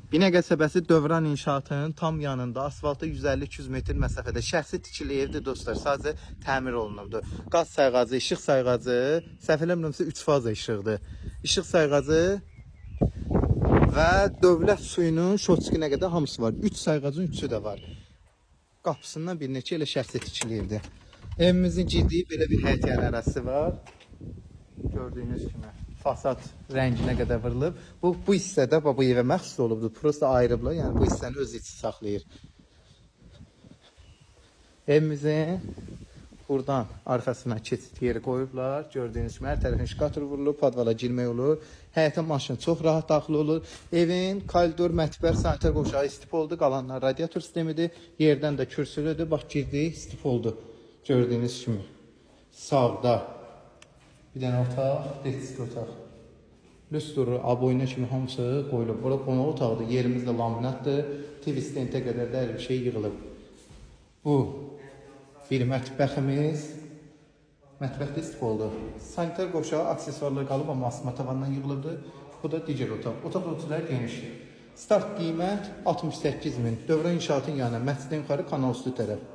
Binə qəsəbəsi Dövran inşaatının tam yanında asfalta 150-200 metr məsafədə şəxsi tikili evdir dostlar. Sadəcə təmir olunubdur. Qaz sayğacı, işıq sayğacı, səhv eləmirəmsə 3 faza işıqdır. İşıq sayğacı və dövlət suyunun şotçuquna qədər hamısı var. 3 sayğacın 3'ü də var. Qapısından bir neçə elə şəxsi tikili evdir. Evimizin girdiyi belə bir həyət ərazisi var. Gördüyünüz kimi fasad rənginə qədər vurulub. Bu hissədə bu evə məxsus olubdur. Prosta ayrıblar. Yəni bu hissəni öz içi saxlayır. Evimizin buradan arxasına keçid yeri qoyublar. Gördüyünüz kimi hər tərəfin şkator vurulub, podvala girmək olur. Həyətə maşın çox rahat daxil olur. Evin koridor, mətbər, sanitar qoşağı istif oldu. Qalanlar radiator sistemidir. Yerdən də kürsülüdür. Bax girdiyi istif oldu. Gördüyünüz kimi sağda bir dənə otaq, detisli otaq. Lüsturu, aboyuna kimi hamısı qoyulub. Bura qonaq otaqdır. Yerimiz də laminatdır. TV stentə qədər də bir şey yığılıb. Bu bir mətbəximiz. Mətbəxdə istif oldu. Sanitar qoşağı aksesuarlar qalıb, amma asma tavandan yığılıbdır. Bu da digər otaq. Otaq ölçüləri genişdir. Start qiymət 68 min. Dövran inşaatın yanı, məscidin yuxarı kanal üstü tərəf.